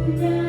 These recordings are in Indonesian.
Hallelujah.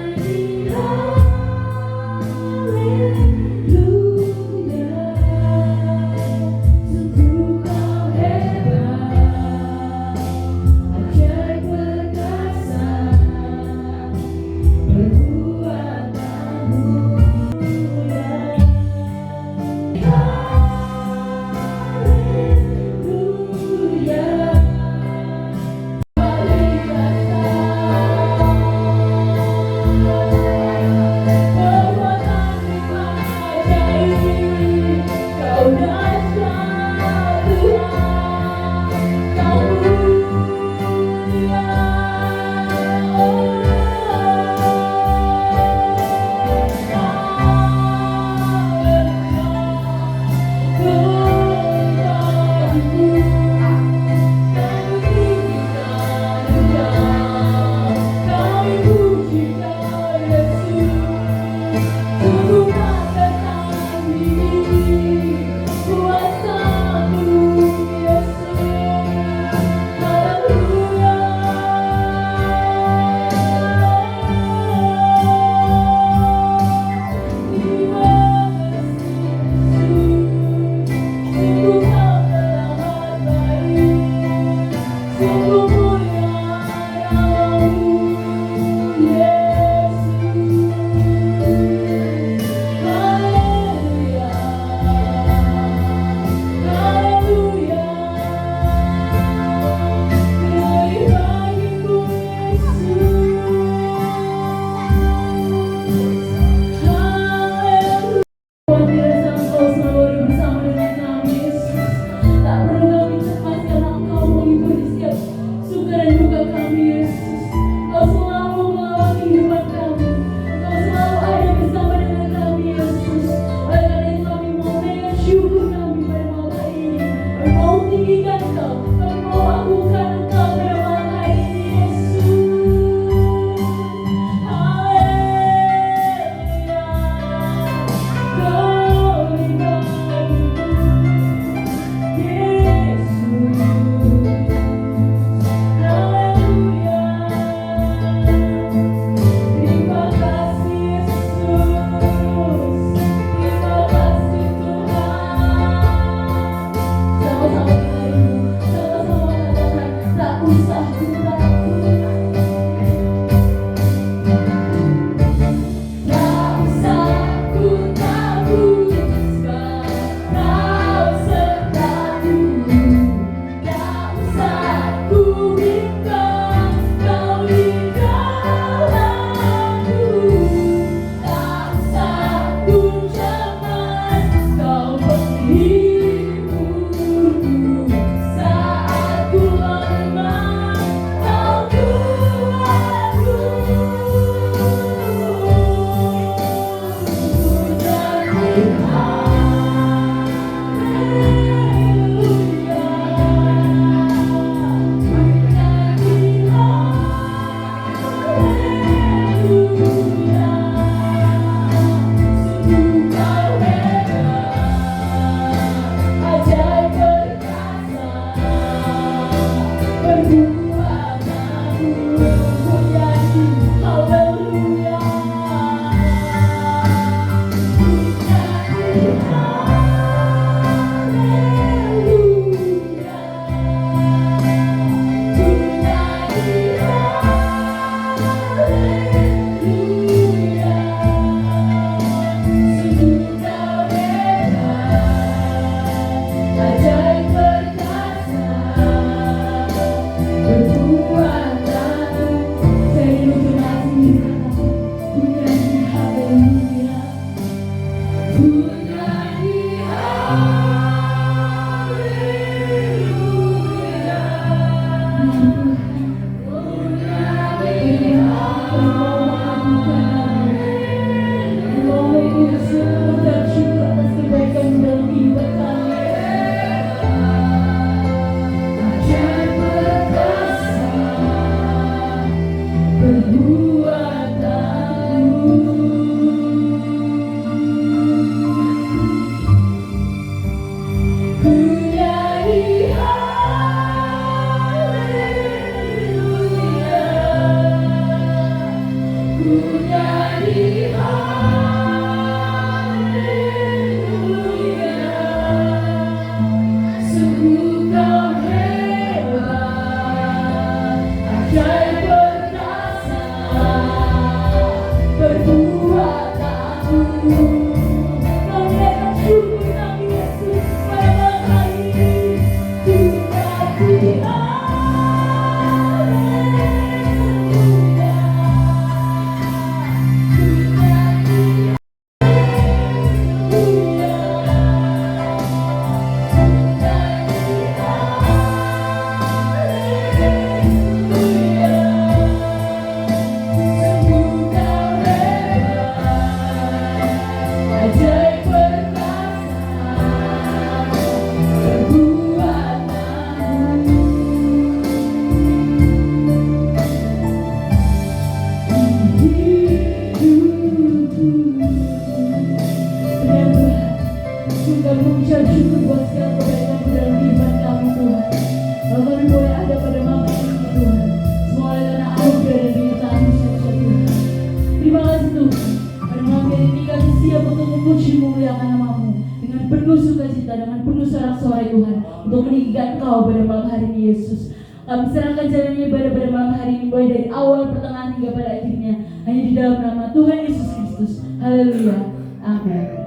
meninggikan Kau pada malam hari ini Yesus. Kami serahkan jalannya ibadah pada malam hari ini, mulai dari awal, pertengahan hingga pada akhirnya, hanya di dalam nama Tuhan Yesus Kristus. Haleluya. Amin.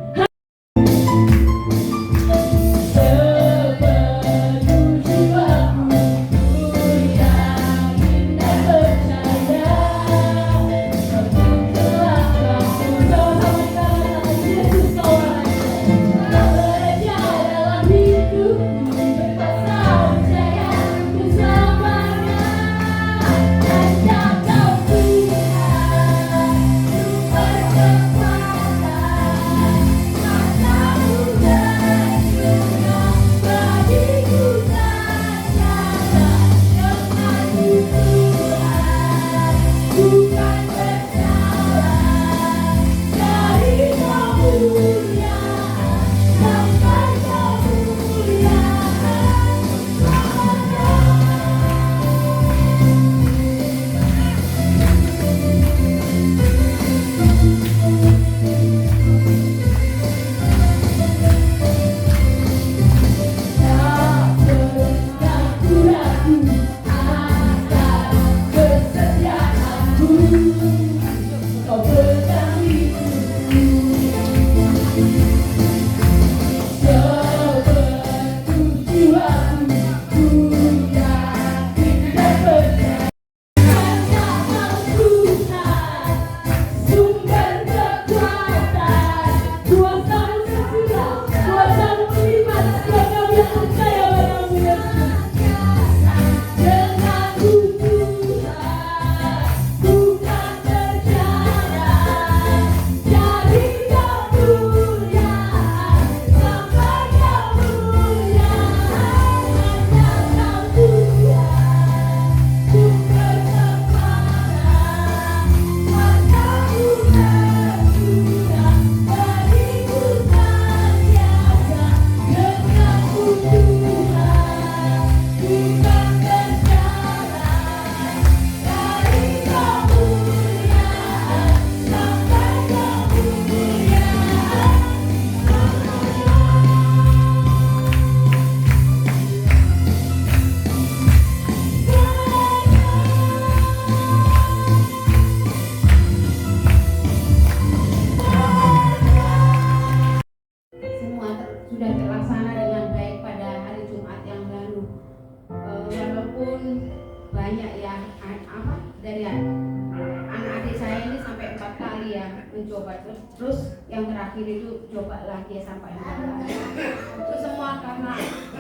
mencoba terus yang terakhir itu coba lagi sampai itu semua karena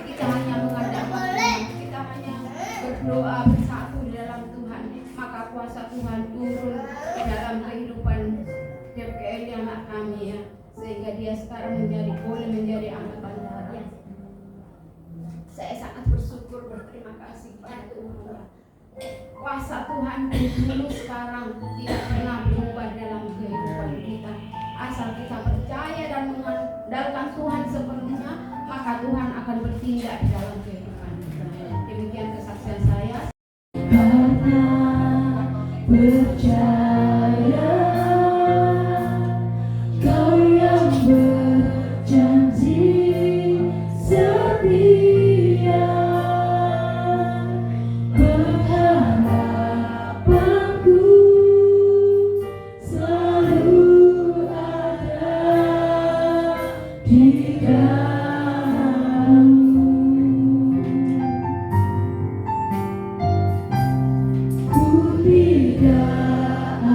kita hanya mengandalkan Tuhan, kita hanya berdoa bersatu di dalam Tuhan, maka kuasa Tuhan turun di dalam kehidupan DPL anak kami ya, sehingga dia sekarang boleh menjadi angkatan darat. Saya sangat bersyukur, berterima kasih pada Tuhan. Kuasa Tuhan dulu sekarang tidak pernah berubah dalam kehidupan kita. Asal kita percaya dan mengandalkan Tuhan sepenuhnya, maka Tuhan akan bertindak di dalam kehidupan kita. Demikian kesaksian saya. Hanya percaya Kau yang berjanji setia. Tidak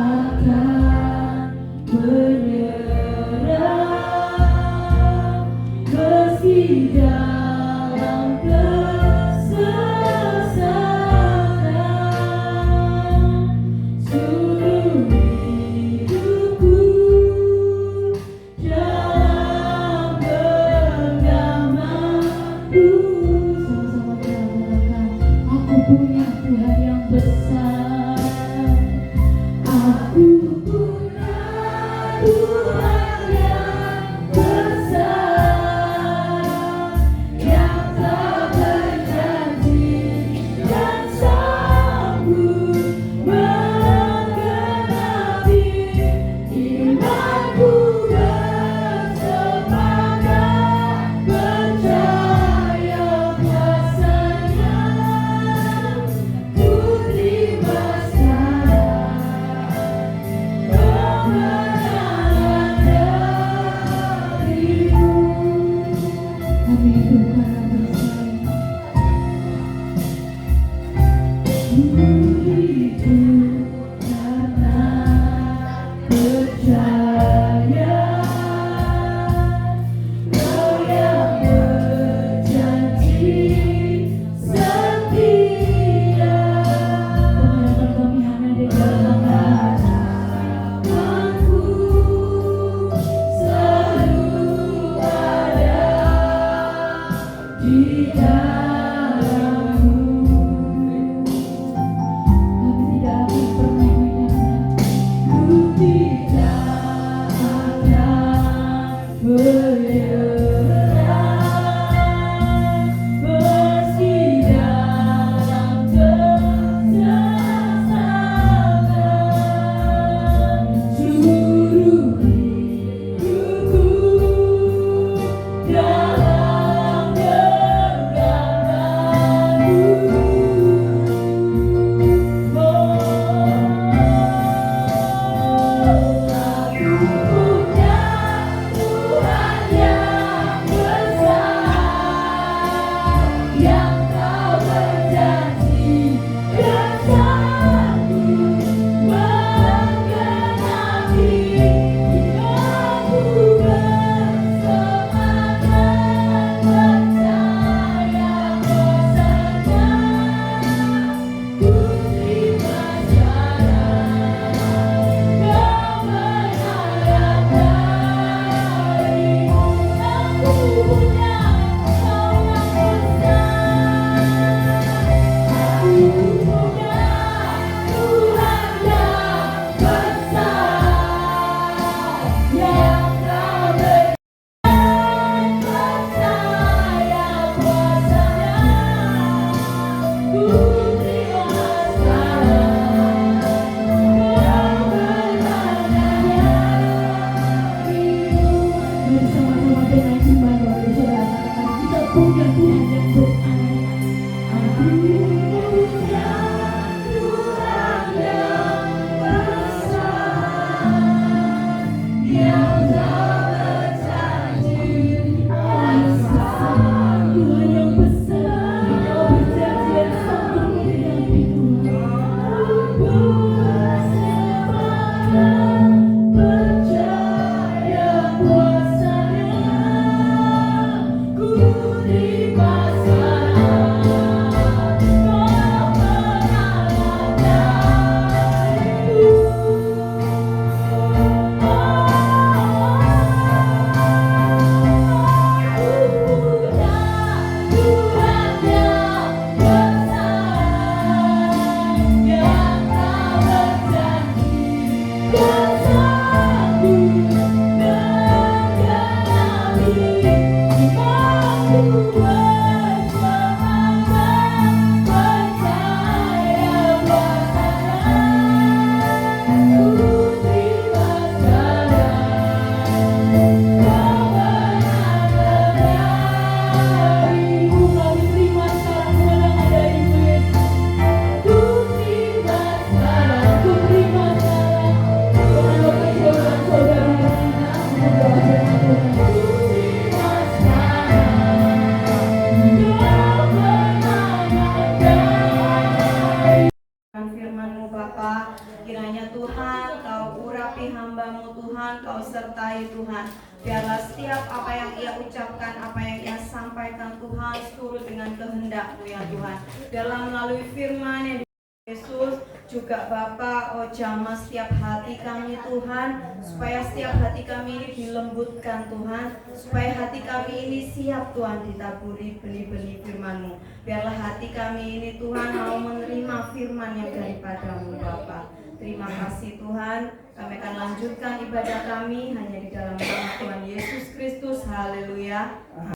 kiranya Tuhan Kau urapi hamba-Mu Tuhan, Kau sertai Tuhan. Biarlah setiap apa yang ia ucapkan, apa yang ia sampaikan Tuhan seturut dengan kehendak-Mu ya Tuhan. Biarlah melalui firman yang Yesus juga Bapa, jamah setiap hati kami Tuhan, supaya setiap hati kami ini dilembutkan Tuhan, supaya hati kami ini siap Tuhan ditaburi benih-benih firman-Mu. Biarlah hati kami ini Tuhan mau menerima firman yang daripada-Mu Bapa. Terima kasih Tuhan, kami akan lanjutkan ibadah kami hanya di dalam nama Tuhan Yesus Kristus. Haleluya. Nah,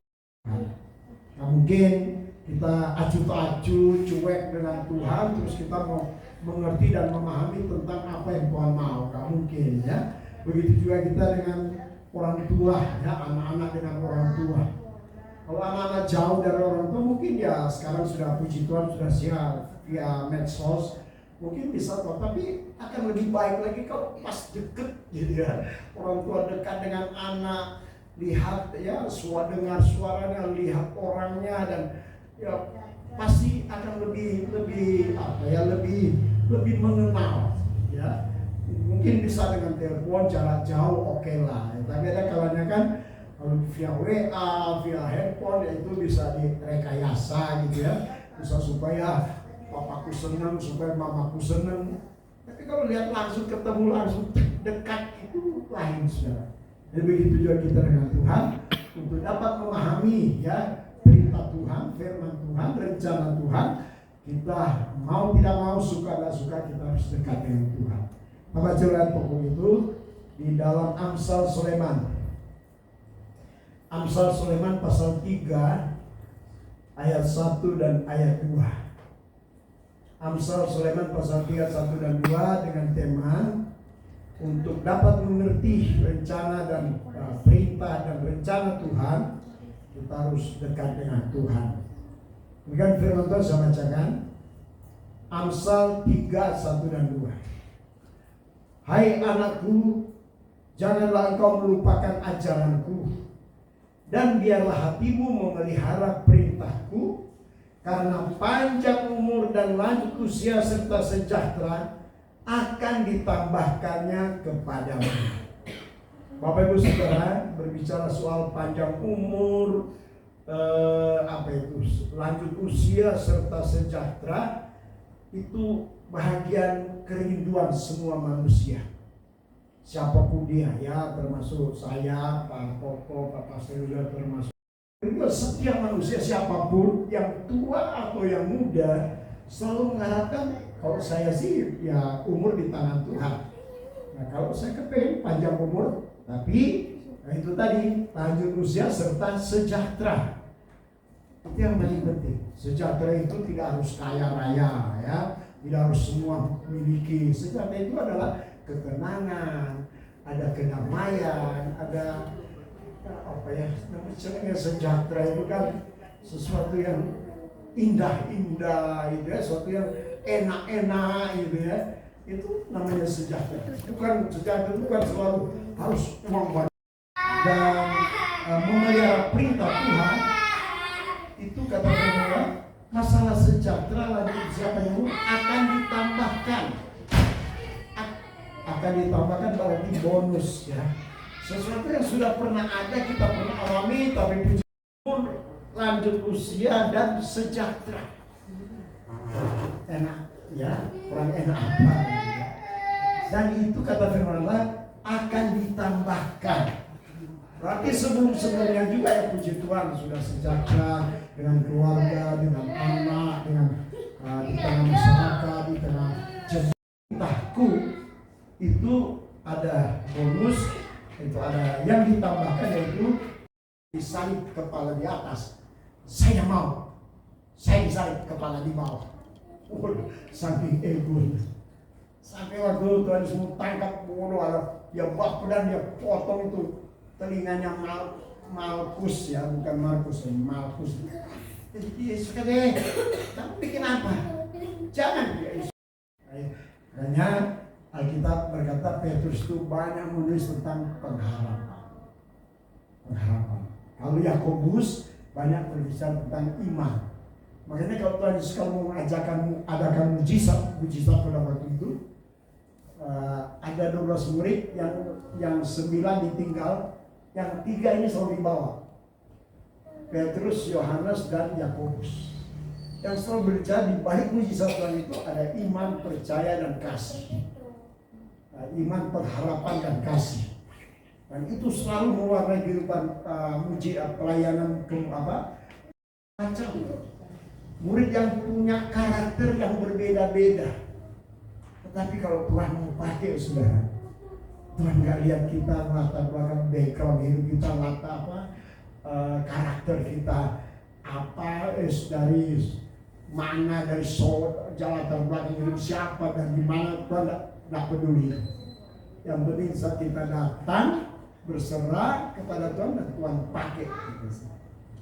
mungkin kita acuh-acuh, cuek dengan Tuhan, terus kita mau mengerti dan memahami tentang apa yang Tuhan mau. Gak mungkin ya. Begitu juga kita dengan orang tua, ya, anak-anak dengan orang tua. Kalau anak-anak jauh dari orang tua, mungkin ya sekarang sudah puji Tuhan sudah siap via medsos, mungkin bisa kok. Tapi akan lebih baik lagi kalau pas deket, gitu ya. Orang tua dekat dengan anak, lihat ya, dengar suaranya, lihat orangnya, dan ya pasti akan lebih mengenal ya. Mungkin bisa dengan telepon jarak jauh oke lah ya. Tapi ada kalanya kan kalau via WA, via handphone ya itu bisa direkayasa gitu ya, bisa supaya papaku senang, supaya mamaku senang. Tapi kalau lihat langsung ketemu langsung dekat itu lain saudara. Jadi begitu juga kita dengan Tuhan untuk dapat memahami ya perintah Tuhan, firman Tuhan, rencana Tuhan. Kita mau tidak mau, suka tidak suka, kita harus dekat dengan Tuhan. Bapak lihat pokok itu di dalam Amsal Sulaiman. Amsal Sulaiman pasal 3 ayat 1 dan ayat 2. Amsal Sulaiman pasal 3 1 dan 2 dengan tema untuk dapat mengerti rencana dan perintah dan rencana Tuhan, kita harus dekat dengan Tuhan. Demikian firman Tuhan saya bacakan. Amsal 3 1 dan 2. Hai anakku, janganlah engkau melupakan ajaranku, dan biarlah hatimu memelihara perintahku, karena panjang umur dan lanjut usia serta sejahtera akan ditambahkannya kepadamu. Bapak Ibu Saudara, berbicara soal panjang umur, lanjut usia serta sejahtera, itu bahagian kerinduan semua manusia. Siapapun dia ya, termasuk saya, Pak Koko, Pak Pastor juga termasuk. Setiap manusia siapapun, yang tua atau yang muda, selalu mengharapkan, kalau saya sih ya umur di tangan Tuhan. Nah kalau saya kepengen panjang umur, tapi itu tadi lanjut usia serta sejahtera. Itu yang paling penting. Sejahtera itu tidak harus kaya raya ya, tidak harus semua memiliki. Sejahtera itu adalah ketenangan, ada kedamaian, ada apa ya namanya, sejahtera itu kan sesuatu yang indah-indah gitu ya, sesuatu yang enak-enak gitu ya. Itu namanya sejahtera. Bukan sejahtera, bukan selalu harus uang banyak. Dan memelihara perintah Tuhan itu kata Tuhan, masalah sejahtera lanjut siapa yang akan ditambahkan. Akan ditambahkan berarti bonus ya. Sesuatu yang sudah pernah ada, kita pernah alami, tapi puji Tuhan lanjut usia dan sejahtera. Enak ya, orang enak apa ya. Dan itu kata firman Allah akan ditambahkan. Berarti sebelum-sebelumnya juga ya puji Tuhan sudah sejahtera dengan keluarga, dengan anak, dengan di tengah masyarakat, di tengah jemaatku, itu ada bonus, itu ada yang ditambahkan, yaitu disalib kepala di atas. Saya mau, saya disalib kepala di bawah. Saking ego. Sampai waktu Tuhan Yesus tangkap bunuh, dia baku dan dia potong itu telinganya Malkus ya, bukan Markus, Malkus. Jadi Yesus katanya, kamu bikin apa? Jangan ya Yesus. Makanya Alkitab berkata Petrus itu banyak menulis tentang pengharapan. Pengharapan. Kalau Yakobus banyak berbicara tentang iman. Makanya kalau Tuhan Yesus mau mengajarkan adakan mujizat pada waktu itu, ada 12 murid, yang 9 ditinggal, yang 3 ini selalu dibawa. Petrus, Yohanes, dan Yakobus. Yang selalu berbicara di balik mujizat Tuhan itu ada iman, percaya, dan kasih. Iman, pengharapan, dan kasih. Dan itu selalu mewarnai kehidupan pelayanan macam. Murid yang punya karakter yang berbeda-beda. Tetapi kalau Tuhan mau pakai, saudara, Tuhan nggak lihat kita latar belakang background hidup kita, karakter kita dari mana, dari latar belakang hidup siapa dan di mana, Tuhan nggak peduli. Yang penting saat kita datang berserah kepada Tuhan dan Tuhan pakai.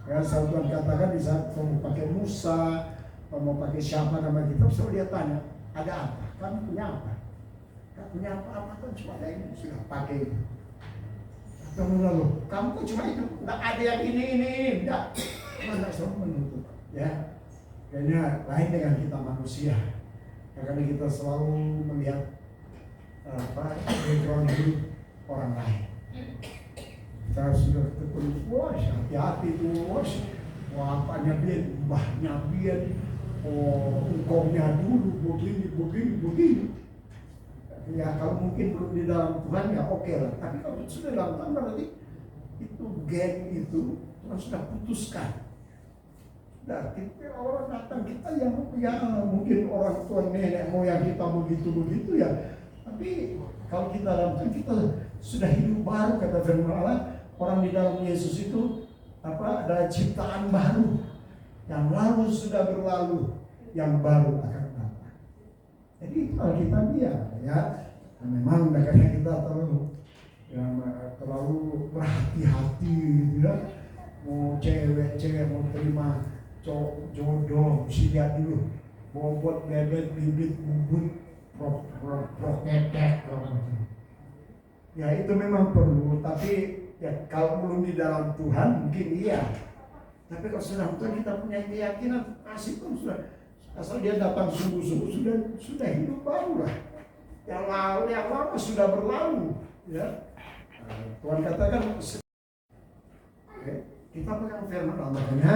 Ya, saat Tuhan katakan di saat kamu pakai Musa, kamu pakai siapa nama kita, selalu dia tanya, ada apa? Kamu punya apa? Kamu punya apa-apa kan cuma ada ini, sudah pakai itu. Kamu lalu, kamu kan cuma itu, nggak ada yang ini, enggak. Mana selalu menuntut, ya. Kayaknya lain dengan kita manusia. Karena kita selalu melihat background hidup orang lain. Kita sudah ketemu, wah hati-hati tuh, wah apanya dia, mbahnya dia, engkaunya dulu begini. Ya kalau mungkin belum di dalam Tuhan ya oke lah. Tapi kalau sudah dalam Tuhan berarti itu geng itu Tuhan sudah putuskan. Nah, orang datang kita yang mungkin orang tua nenek moyang kita begitu ya. Tapi kalau kita dalam Tuhan kita sudah hidup baru, kata firman Allah. Orang di dalam Yesus itu adalah ciptaan baru. Yang lalu sudah berlalu, yang baru akan datang. Jadi itu Alkitabiah ya. Dan memang kadang kita terlalu berhati-hati gitu ya. Mau cewek mau terima jodoh, mesti lihat dulu. Bobot, bebet, bibit, bubut, proketek. Ya itu memang perlu, tapi ya kalau belum di dalam Tuhan mungkin iya. Tapi kalau sudah Tuhan kita punya keyakinan asik pun sudah. Asal dia datang sungguh-sungguh sudah hidup baru lah. Yang lama sudah berlalu. Ya. Tuhan katakan kita pegang firman Allah-Nya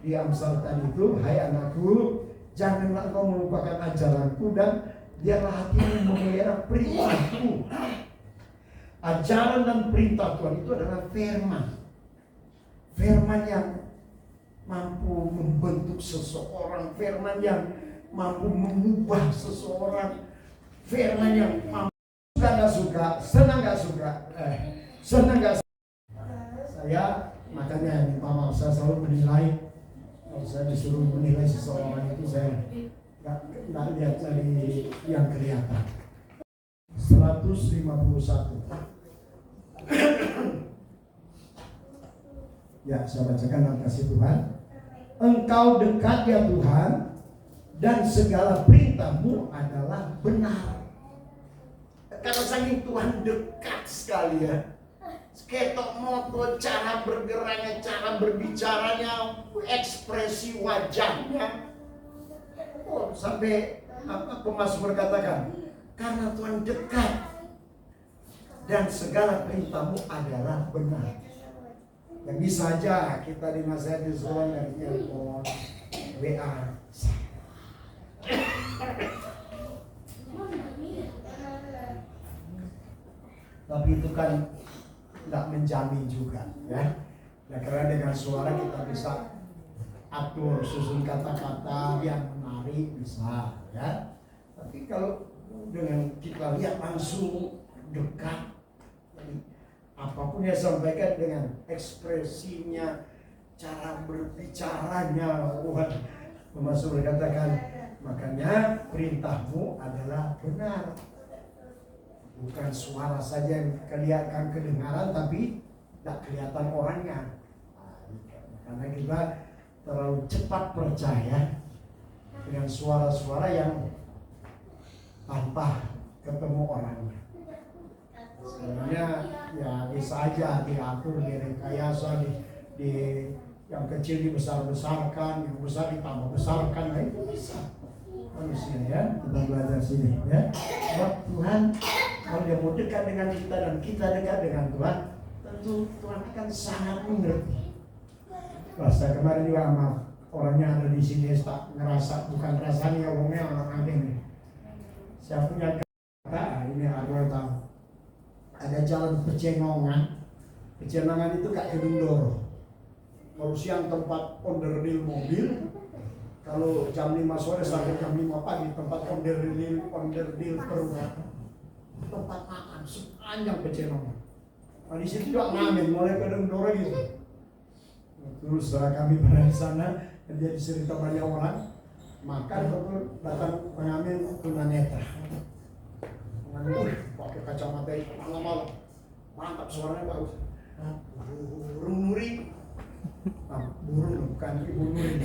di Amsal tadi itu, hai anakku, janganlah kau melupakan ajaranku dan biarlah hatimu memelihara perintahku. Ajaran dan perintah Tuhan itu adalah firman. Firman yang mampu membentuk seseorang, firman yang mampu mengubah seseorang, firman yang mampu suka, senang gak suka. Saya makanya minta maaf, saya selalu menilai. Kalau saya disuruh menilai seseorang itu saya nggak lihat dari yang kelihatan. 151. Ya, saya bacakan dalam kasih Tuhan. Engkau dekat ya Tuhan, dan segala perintahmu adalah benar. Karena saking Tuhan dekat sekali ya. Ketok moto, cara bergeraknya, cara berbicaranya, ekspresi wajahnya. Sampai pemazmur katakan, karena Tuhan dekat dan segala perintahmu adalah benar. Ya bisa aja kita dinasihati seorang dari telepon, WA. Tapi itu kan tidak menjamin juga, ya. Karena dengan suara kita bisa atur susun kata-kata yang menarik bisa, ya. Tapi kalau dengan kita lihat langsung dekat, apapun yang sampaikan dengan ekspresinya, cara berbicaranya, Mazmur berkatakan, makanya perintahmu adalah benar. Bukan suara saja yang kelihatan kedengaran, tapi tidak kelihatan orangnya. Karena kita terlalu cepat percaya dengan suara-suara yang tanpa ketemu orangnya. Sebenarnya ya bisa aja diatur, direkayasa, di yang kecil dibesar-besarkan, yang besar ditambah besarkan, nah itu bisa manusia ya. Kita belajar sini ya. Sebab Tuhan Kalau dia mau dekat dengan kita dan kita dekat dengan Tuhan, tentu Tuhan akan sangat mengerti. Saya kemarin juga sama orangnya ada di sini, tak ngerasa, bukan rasanya ngomongnya orang aneh nih. Saya punya kata, ini ada tahu. Ada jalan Pecenongan. Pecenongan itu kayak Kedung. Kalau siang tempat onderdil mobil, kalau jam 5 sore sampai jam 5 pagi tempat onderdil perumahan, tempat makan sepanjang Pecenongan. Nah di situ juga ngamen mulai Kedung gitu. Terus setelah kami berada di sana, dia dicerita banyak orang, makan betul datang pengamen tunanetra. Pakai kacamata malam-malam, mantap suaranya bagus. Burung Nuri, burung bukan ibu Nuri.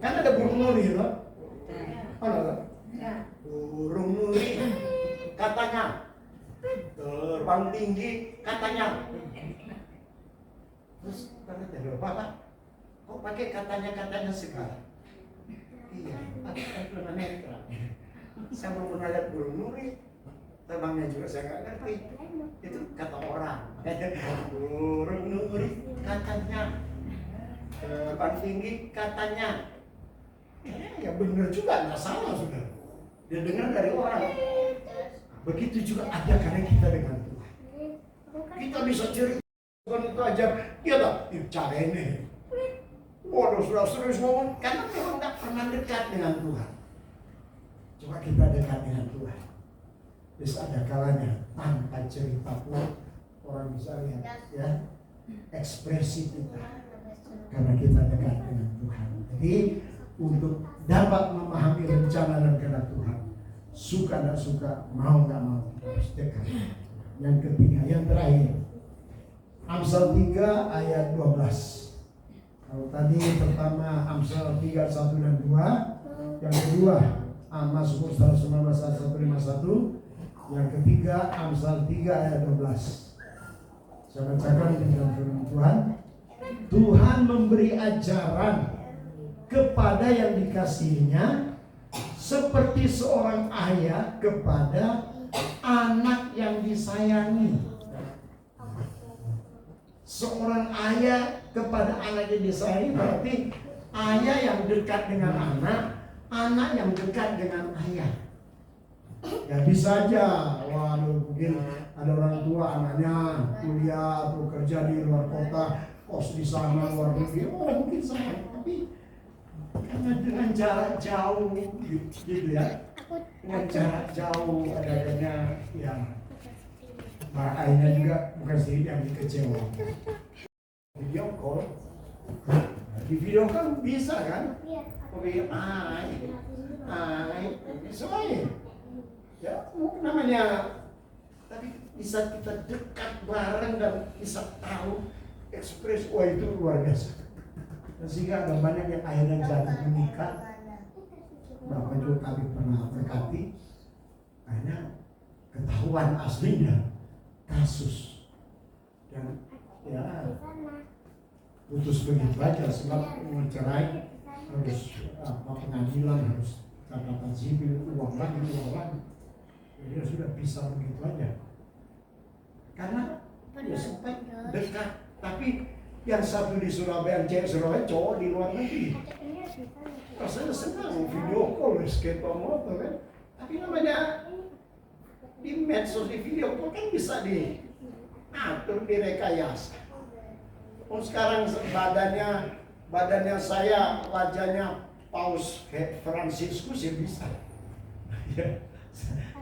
Kan ada burung Nuri, loh. Ada. Burung Nuri, katanya terbang tinggi, katanya. Terus kata dia, Bapak, kok pakai katanya segala? Iya, pakai tunanetra. Saya belum pernah lihat burung Nuri, terbangnya juga saya nggak ngerti. Itu kata orang. Burung Nuri katanya, terbang tinggi katanya. Ya benar juga, nggak salah sudah. Dia dengar dari orang. Begitu juga ada karena kita dengan Tuhan. Kita bisa cerita bukan itu aja, iya tak? Cara ini. Waduh, sudah serius ngomong, karena memang nggak pernah dekat dengan Tuhan. Coba kita dekat dengan Tuhan. Terus ada kalanya tanpa cerita pun orang bisa lihat ya ekspresi kita karena kita dekat dengan Tuhan. Jadi untuk dapat memahami rencana dan kehendak Tuhan, suka dan suka, mau nggak mau kita harus dekat. Yang ketiga, yang terakhir, Amsal 3 ayat 12. Kalau tadi pertama Amsal 3 1 dan 2, yang kedua Mazmur 119 ayat 151, yang ketiga Amsal 3 ayat 12. Saya bacakan di dalam firman Tuhan. Tuhan memberi ajaran kepada yang dikasihinya seperti seorang ayah kepada anak yang disayangi. Seorang ayah kepada anak yang disayangi berarti ayah yang dekat dengan anak, anak yang dekat dengan ayah. Ya bisa aja, waduh mungkin ada orang tua anaknya kuliah atau kerja di luar kota, kos di sana luar negeri, mungkin sayang, tapi karena dengan jarak jauh gitu ya, dengan jarak jauh adanya ya, ayahnya juga bukan sedikit yang dikecewa. Video call, di video kan bisa kan? Oke, semuanya. Ya, namanya, tapi bisa kita dekat bareng dan bisa tahu ekspres, wah itu luar biasa. Dan sehingga ada banyak yang akhirnya jadi menikah. Berapa juga kami pernah berkati, akhirnya ketahuan aslinya kasus dan ya putus begitu aja sebab mau cerai harus pengadilan, harus catatan sipil, uang lagi. Dia sudah bisa begitu aja karena ya sempat dekat. Tapi yang satu di Surabaya, yang cewek Surabaya, cowok di luar negeri, rasanya senang video call skate motor kan. Tapi namanya di medsos, di video call kan bisa diatur, direkayasa. Oh sekarang badannya saya, wajahnya Paus Fransiskus ya bisa.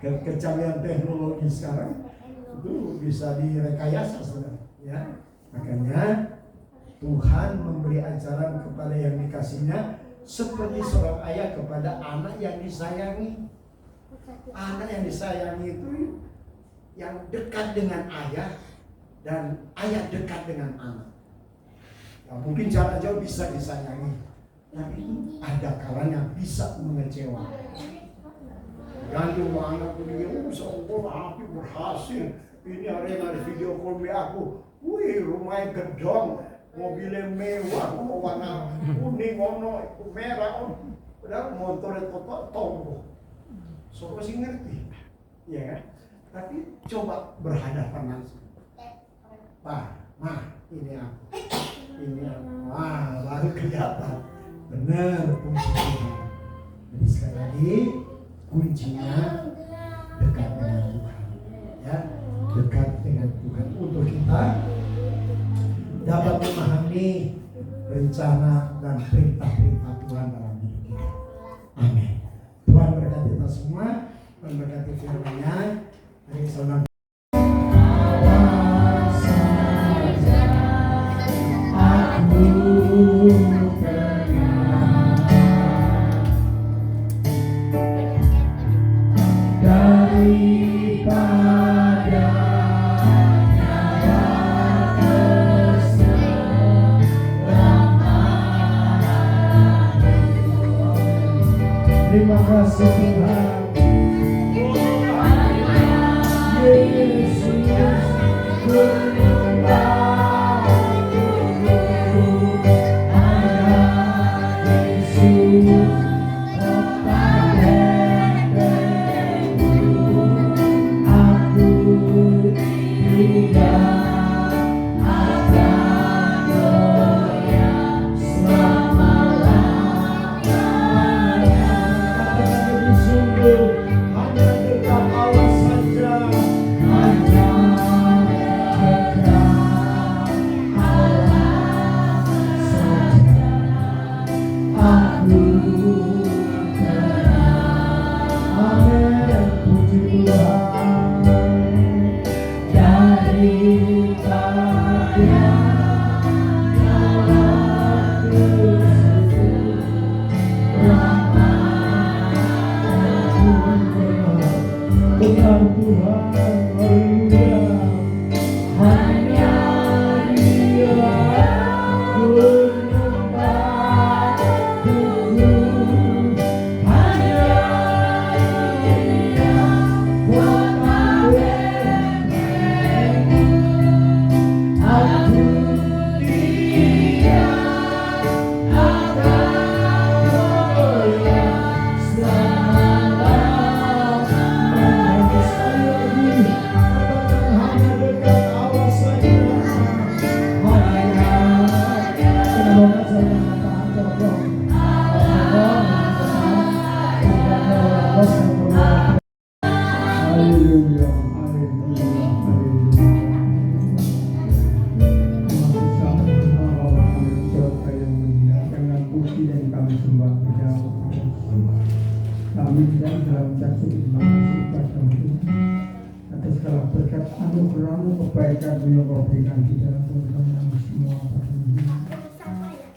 Kecanggihan teknologi sekarang itu bisa direkayasa sebenarnya ya. Makanya Tuhan memberi ajaran kepada yang dikasihnya seperti seorang ayah kepada anak yang disayangi. Anak yang disayangi itu yang dekat dengan ayah dan ayah dekat dengan anak. Ya, mungkin jarak jauh bisa disayangi, tapi ada kalanya bisa mengecewakan. Ganti anak dia, seolah aku berhasil. Ini arena video call aku. Wih, rumahnya gedong, mobilnya mewah, warna kuning, merah, padahal motornya tombol. So masih ngerti. ya kan? Tapi coba berhadapan langsung. Pak, ini aku. Ini aku. Baru kelihatan. Benar kuncinya. Jadi sekali lagi kuncinya dekat dengan Tuhan. Ya, dekat dengan Tuhan untuk kita dapat memahami rencana dan perintah-perintah Tuhan dalam hidup kita. Amin. Tuhan berkati kita semua, Tuhan berkati firman-Nya. Mari saudara. Terima kasih Tuhan. Yesus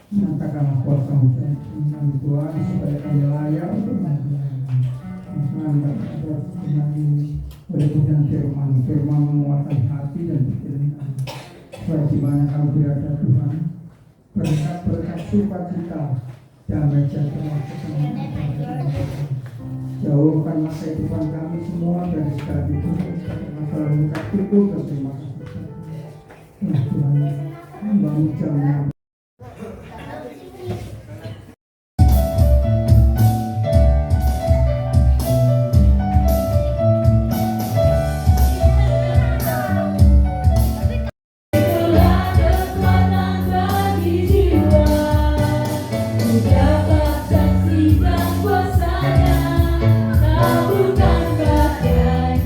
nyatakanlah kuasa hujan Tuhan supaya kami layak untuk oleh hujan firman menguatkan hati dan pikiran kami. Supaya di mana kami berada Tuhan, berkat sukacita damai sejahtera jauhkanlah kehidupan kami semua dari segala itu masalah luka itu. Terima kasih Tuhan, membangun jalan. Saksikan kuasa-Nya, kabulkan bagai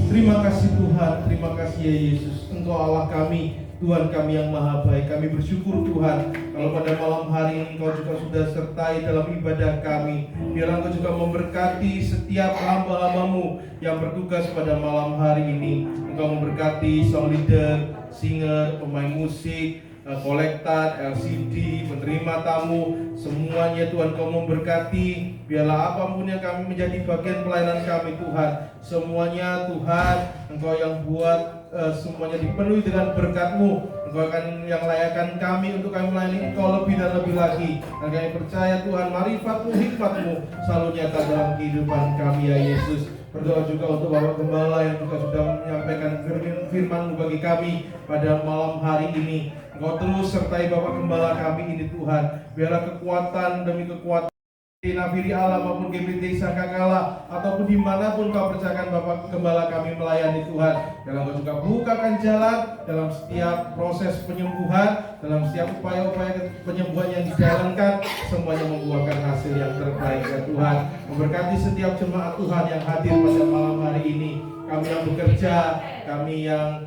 Terima kasih Tuhan, terima kasih ya Yesus. Engkau Allah kami, Tuhan kami yang maha baik. Kami bersyukur Tuhan, kalau pada malam hari ini Engkau juga sudah sertai dalam ibadah kami. Biarlah Engkau juga memberkati setiap hamba-hambamu yang bertugas pada malam hari ini. Engkau memberkati song leader, singer, pemain musik, kolektan, LCD, menerima tamu, semuanya Tuhan Kau memberkati. Biarlah apapun yang kami menjadi bagian pelayanan kami Tuhan, semuanya Tuhan Engkau yang buat semuanya dipenuhi dengan berkat-Mu. Engkau akan yang layakkan kami untuk kami melayani Engkau lebih dan lebih lagi. Dan kami percaya Tuhan marifat-Mu, hikmat-Mu selalu nyata dalam kehidupan kami ya Yesus. Berdoa juga untuk Bapak Gembala yang juga sudah menyampaikan firman-Mu bagi kami pada malam hari ini. Engkau terus sertai Bapak Gembala kami ini Tuhan. Biarlah kekuatan demi kekuatan di Nafiri Allah maupun GBT Sangkakala ataupun dimanapun Kau percayakan Bapak Gembala kami melayani Tuhan. Dalam Kau juga bukakan jalan dalam setiap proses penyembuhan, dalam setiap upaya-upaya penyembuhan yang dijalankan, semuanya membuahkan hasil yang terbaik ya Tuhan. Memberkati setiap jemaat Tuhan yang hadir pada malam hari ini. Kami yang bekerja, kami yang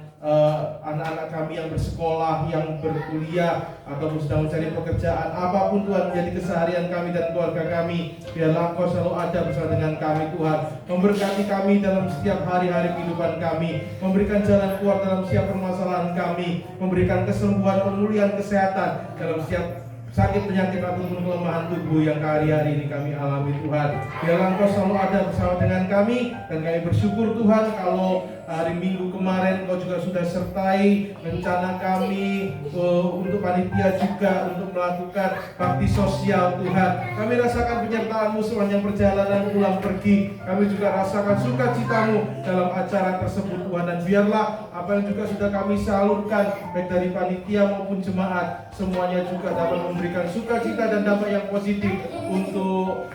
anak-anak kami yang bersekolah, yang berkuliah ataupun sedang mencari pekerjaan, apapun Tuhan menjadi keseharian kami dan keluarga kami, biarlah Engkau selalu ada bersama dengan kami Tuhan. Memberkati kami dalam setiap hari-hari kehidupan kami, memberikan jalan keluar dalam setiap permasalahan kami, memberikan kesembuhan, pemulihan, kesehatan dalam setiap sakit, penyakit ataupun kelemahan tubuh yang hari-hari ini kami alami Tuhan. Biarlah Engkau selalu ada bersama dengan kami, dan kami bersyukur Tuhan kalau hari Minggu kemarin Engkau juga sudah sertai rencana kami untuk panitia juga untuk melakukan bakti sosial Tuhan. Kami rasakan penyertaan-Mu sepanjang perjalanan pulang pergi. Kami juga rasakan sukacita-Mu dalam acara tersebut Tuhan, dan biarlah apa yang juga sudah kami salurkan baik dari panitia maupun jemaat, semuanya juga dapat memberikan sukacita dan dampak yang positif untuk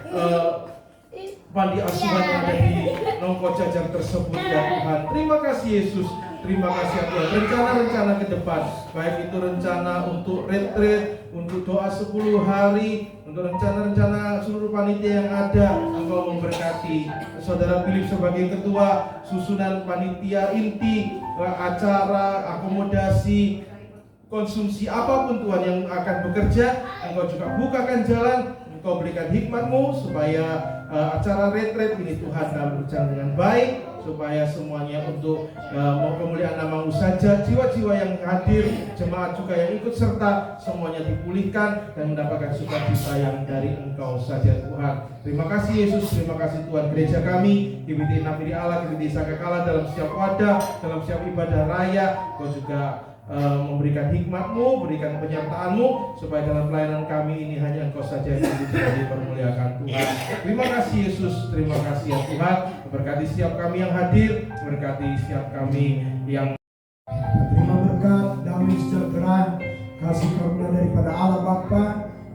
panti asuhan yang ada di Nongko Jajar tersebut ya Tuhan. Terima kasih Yesus, terima kasih ya Tuhan. Rencana-rencana ke depan, baik itu rencana untuk retreat, untuk doa 10 hari, untuk rencana-rencana seluruh panitia yang ada, Engkau memberkati. Saudara Philip sebagai ketua, susunan panitia inti, acara, akomodasi, konsumsi apapun Tuhan yang akan bekerja, Engkau juga bukakan jalan, Engkau berikan hikmat-Mu supaya acara retreat ini Tuhan dalam berjalan dengan baik, supaya semuanya untuk pemulihan nama-Mu saja, jiwa-jiwa yang hadir, jemaat juga yang ikut serta, semuanya dipulihkan dan mendapatkan sukacita yang dari Engkau saja Tuhan. Terima kasih Yesus, terima kasih Tuhan. Gereja kami, GBT Nafiri Allah, GBT Sangkakala, dalam setiap wadah, dalam setiap ibadah raya, Engkau juga memberikan hikmat-Mu, berikan penyertaan-Mu, supaya dalam pelayanan kami ini hanya Engkau saja yang dipermuliakan Tuhan. Terima kasih Yesus, terima kasih ya Tuhan. Memberkati setiap kami yang hadir, memberkati setiap kami yang terima berkat, damai sejahtera, kasih karunia daripada Allah Bapa,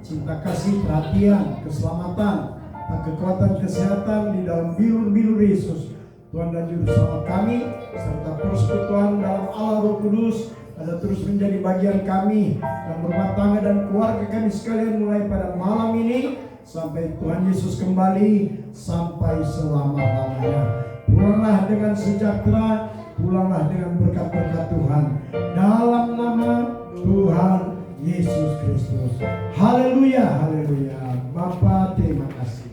cinta kasih, perhatian, keselamatan, dan kekuatan kesehatan di dalam bilur-bilur Yesus, Tuhan dan Juru Selamat kami, serta persekutuan dalam Allah Roh Kudus, ada terus menjadi bagian kami dan rumah tangga dan keluarga kami sekalian, mulai pada malam ini sampai Tuhan Yesus kembali, sampai selama-lamanya. Pulanglah dengan sejahtera, pulanglah dengan berkat-berkat Tuhan, dalam nama Tuhan Yesus Kristus. Haleluya, haleluya. Bapa, terima kasih.